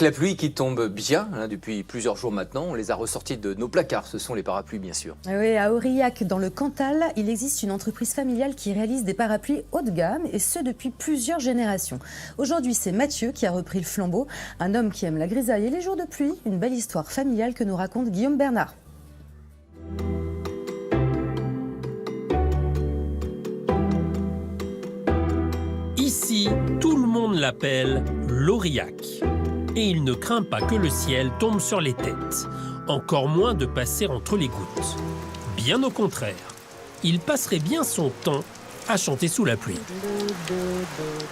Avec la pluie qui tombe bien depuis plusieurs jours maintenant, on les a ressortis de nos placards. Ce sont les parapluies, bien sûr. Oui, à Aurillac, dans le Cantal, il existe une entreprise familiale qui réalise des parapluies haut de gamme, et ce depuis plusieurs générations. Aujourd'hui, c'est Mathieu qui a repris le flambeau, un homme qui aime la grisaille et les jours de pluie. Une belle histoire familiale que nous raconte Guillaume Bernard. Ici, tout le monde l'appelle l'Aurillac. Et il ne craint pas que le ciel tombe sur les têtes, encore moins de passer entre les gouttes. Bien au contraire, il passerait bien son temps à chanter sous la pluie.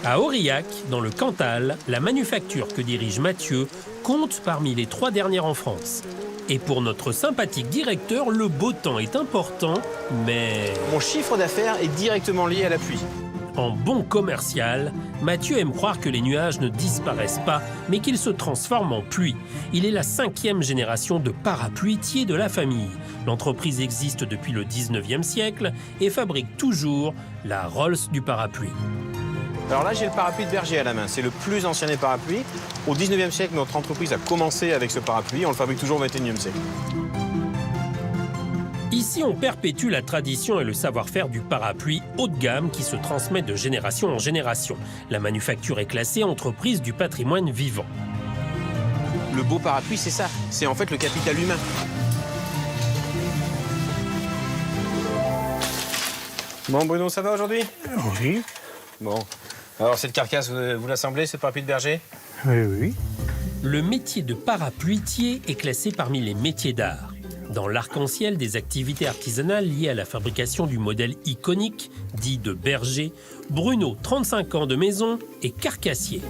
À Aurillac, dans le Cantal, la manufacture que dirige Mathieu compte parmi les 3 dernières en France. Et pour notre sympathique directeur, le beau temps est important, mais... Mon chiffre d'affaires est directement lié à la pluie. En bon commercial, Mathieu aime croire que les nuages ne disparaissent pas, mais qu'ils se transforment en pluie. Il est la 5e génération de parapluietiers de la famille. L'entreprise existe depuis le 19e siècle et fabrique toujours la Rolls du parapluie. Alors là, j'ai le parapluie de Berger à la main. C'est le plus ancien des parapluies. Au 19e siècle, notre entreprise a commencé avec ce parapluie. On le fabrique toujours au 21e siècle. Ici, on perpétue la tradition et le savoir-faire du parapluie haut de gamme qui se transmet de génération en génération. La manufacture est classée entreprise du patrimoine vivant. Le beau parapluie, c'est ça. C'est en fait le capital humain. Bon, Bruno, ça va aujourd'hui? Oui. Bon. Alors, cette carcasse, vous l'assemblez, ce parapluie de Berger? Oui, oui. Le métier de parapluietier est classé parmi les métiers d'art. Dans l'arc-en-ciel des activités artisanales liées à la fabrication du modèle iconique, dit de Berger, Bruno, 35 ans de maison, est carcassier.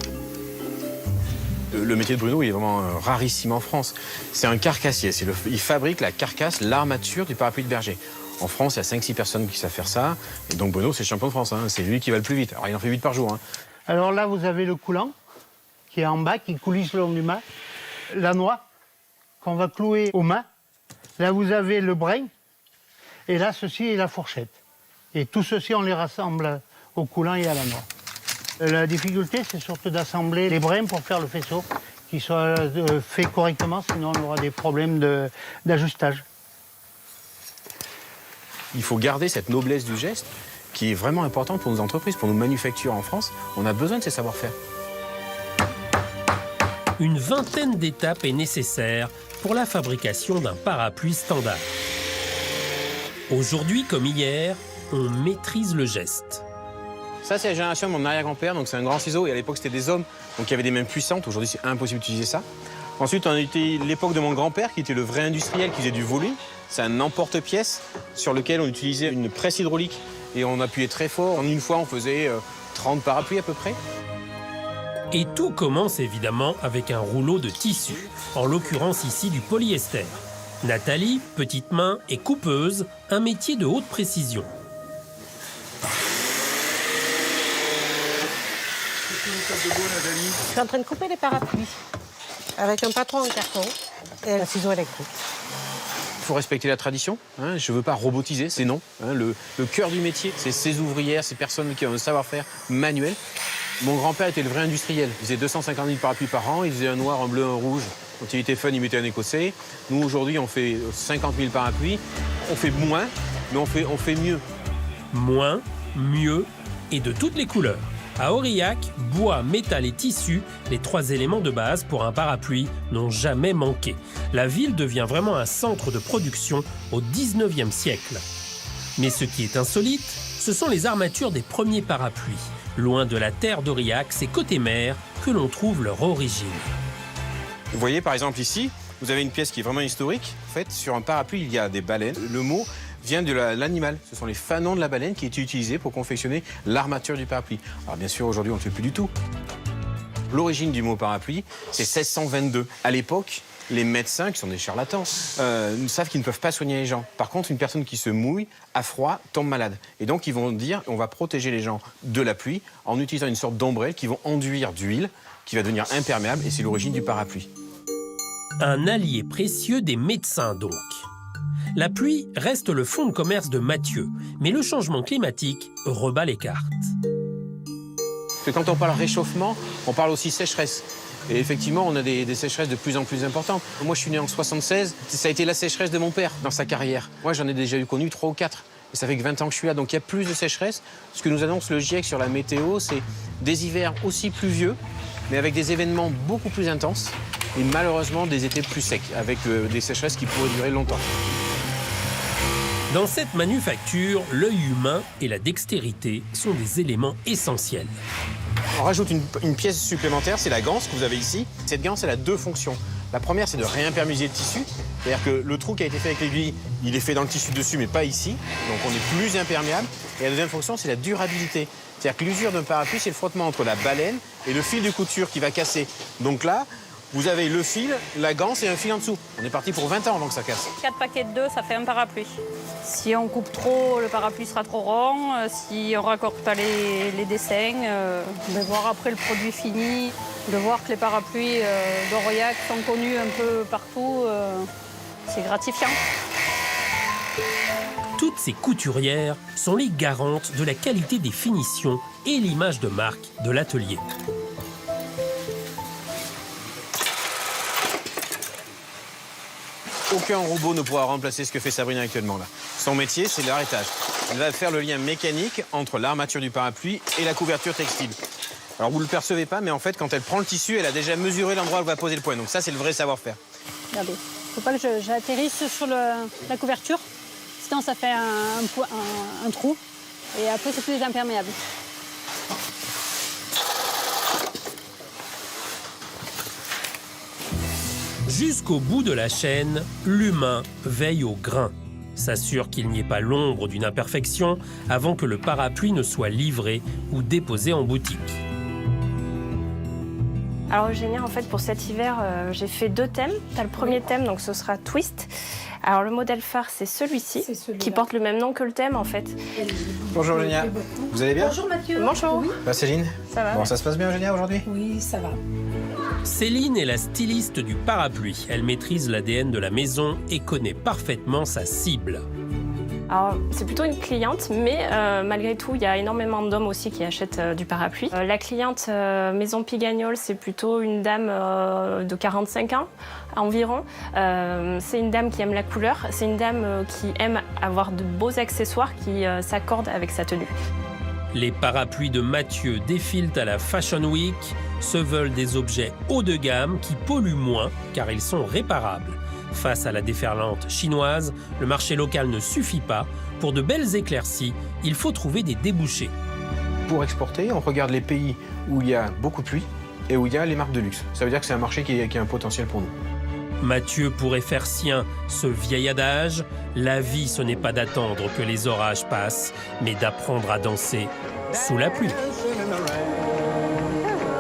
Le métier de Bruno il est vraiment rarissime en France. C'est un carcassier. Il fabrique la carcasse, l'armature du parapluie de Berger. En France, il y a 5-6 personnes qui savent faire ça. Et donc Bruno, c'est le champion de France. Hein. C'est lui qui va le plus vite. Alors, il en fait 8 par jour. Hein. Alors là, vous avez le coulant qui est en bas, qui coulisse le long du mât. La noix qu'on va clouer au mât. Là, vous avez le brin, et là, ceci est la fourchette. Et tout ceci, on les rassemble au coulant et à la noix. La difficulté, c'est surtout d'assembler les brins pour faire le faisceau, qui soit fait correctement, sinon on aura des problèmes d'ajustage. Il faut garder cette noblesse du geste, qui est vraiment importante pour nos entreprises, pour nos manufactures en France. On a besoin de ces savoir-faire. Une vingtaine d'étapes est nécessaire pour la fabrication d'un parapluie standard. Aujourd'hui comme hier, on maîtrise le geste. Ça, c'est la génération de mon arrière-grand-père, donc c'est un grand ciseau. Et à l'époque, c'était des hommes, donc il y avait des mains puissantes. Aujourd'hui, c'est impossible d'utiliser ça. Ensuite, on a eu l'époque de mon grand-père, qui était le vrai industriel, qui faisait du volume. C'est un emporte-pièce sur lequel on utilisait une presse hydraulique. Et on appuyait très fort. En une fois, on faisait 30 parapluies à peu près. Et tout commence évidemment avec un rouleau de tissu, en l'occurrence ici du polyester. Nathalie, petite main et coupeuse, un métier de haute précision. Je suis en train de couper les parapluies avec un patron en carton et un ciseau électrique. Il faut respecter la tradition. Hein. Je ne veux pas robotiser, c'est non. Hein. Le cœur du métier, c'est ces ouvrières, ces personnes qui ont un savoir-faire manuel. Mon grand-père était le vrai industriel. Il faisait 250 000 parapluies par an, il faisait un noir, un bleu, un rouge. Quand il était fun, il mettait un écossais. Nous, aujourd'hui, on fait 50 000 parapluies. On fait moins, mais on fait mieux. Moins, mieux et de toutes les couleurs. À Aurillac, bois, métal et tissu, les 3 éléments de base pour un parapluie, n'ont jamais manqué. La ville devient vraiment un centre de production au 19e siècle. Mais ce qui est insolite, ce sont les armatures des premiers parapluies. Loin de la terre d'Aurillac, c'est côté mer que l'on trouve leur origine. Vous voyez, par exemple, ici, vous avez une pièce qui est vraiment historique. En fait, sur un parapluie, il y a des baleines. Le mot vient de l'animal. Ce sont les fanons de la baleine qui étaient utilisés pour confectionner l'armature du parapluie. Alors bien sûr, aujourd'hui, on ne le fait plus du tout. L'origine du mot parapluie, c'est 1622. À l'époque, les médecins, qui sont des charlatans, savent qu'ils ne peuvent pas soigner les gens. Par contre, une personne qui se mouille, a froid, tombe malade. Et donc, ils vont dire, on va protéger les gens de la pluie en utilisant une sorte d'ombrelle qui vont enduire d'huile, qui va devenir imperméable, et c'est l'origine du parapluie. Un allié précieux des médecins, donc. La pluie reste le fonds de commerce de Mathieu, mais le changement climatique rebat les cartes. Parce que quand on parle réchauffement, on parle aussi sécheresse. Et effectivement, on a des sécheresses de plus en plus importantes. Moi, je suis né en 76, ça a été la sécheresse de mon père dans sa carrière. Moi, j'en ai déjà eu connu 3 ou 4. Et ça fait que 20 ans que je suis là, donc il y a plus de sécheresse. Ce que nous annonce le GIEC sur la météo, c'est des hivers aussi pluvieux, mais avec des événements beaucoup plus intenses. Et malheureusement, des étés plus secs, avec des sécheresses qui pourraient durer longtemps. Dans cette manufacture, l'œil humain et la dextérité sont des éléments essentiels. On rajoute une pièce supplémentaire, c'est la ganse que vous avez ici. Cette ganse, elle a 2 fonctions. La première, c'est de réimperméabiliser le tissu. C'est-à-dire que le trou qui a été fait avec l'aiguille, il est fait dans le tissu dessus, mais pas ici. Donc on est plus imperméable. Et la deuxième fonction, c'est la durabilité. C'est-à-dire que l'usure d'un parapluie, c'est le frottement entre la baleine et le fil de couture qui va casser. Donc là, vous avez le fil, la ganse et un fil en dessous. On est parti pour 20 ans avant que ça casse. 4 paquets de 2, ça fait un parapluie. Si on coupe trop, le parapluie sera trop rond. Si on raccorde pas les dessins, de voir après le produit fini, de voir que les parapluies d'Aurillac sont connus un peu partout, c'est gratifiant. Toutes ces couturières sont les garantes de la qualité des finitions et l'image de marque de l'atelier. Aucun robot ne pourra remplacer ce que fait Sabrina actuellement là. Son métier, c'est l'arrêtage. Elle va faire le lien mécanique entre l'armature du parapluie et la couverture textile. Alors vous ne le percevez pas, mais en fait, quand elle prend le tissu, elle a déjà mesuré l'endroit où elle va poser le point. Donc ça, c'est le vrai savoir-faire. Regardez, il ne faut pas que j'atterrisse sur la couverture, sinon ça fait un trou et après c'est plus imperméable. Jusqu'au bout de la chaîne, l'humain veille au grain, s'assure qu'il n'y ait pas l'ombre d'une imperfection avant que le parapluie ne soit livré ou déposé en boutique. Alors Eugénia, en fait, pour cet hiver, j'ai fait 2 thèmes. Tu as le premier thème, donc ce sera Twist. Alors le modèle phare, c'est celui-ci, qui porte le même nom que le thème, en fait. Bonjour Eugénia, vous allez bien? Bonjour Mathieu. Bonjour. Oui. Céline? Ça va? Bon, ça se passe bien Eugénia aujourd'hui? Oui, ça va. Céline est la styliste du parapluie. Elle maîtrise l'ADN de la maison et connaît parfaitement sa cible. Alors, c'est plutôt une cliente, mais malgré tout, il y a énormément d'hommes aussi qui achètent du parapluie. La cliente Maison Pigagnol, c'est plutôt une dame de 45 ans environ. C'est une dame qui aime la couleur. C'est une dame qui aime avoir de beaux accessoires qui s'accordent avec sa tenue. Les parapluies de Mathieu défilent à la Fashion Week, se veulent des objets haut de gamme qui polluent moins car ils sont réparables. Face à la déferlante chinoise, le marché local ne suffit pas. Pour de belles éclaircies, il faut trouver des débouchés. Pour exporter, on regarde les pays où il y a beaucoup de pluie et où il y a les marques de luxe. Ça veut dire que c'est un marché qui a un potentiel pour nous. Mathieu pourrait faire sien ce vieil adage « La vie, ce n'est pas d'attendre que les orages passent, mais d'apprendre à danser sous la pluie ».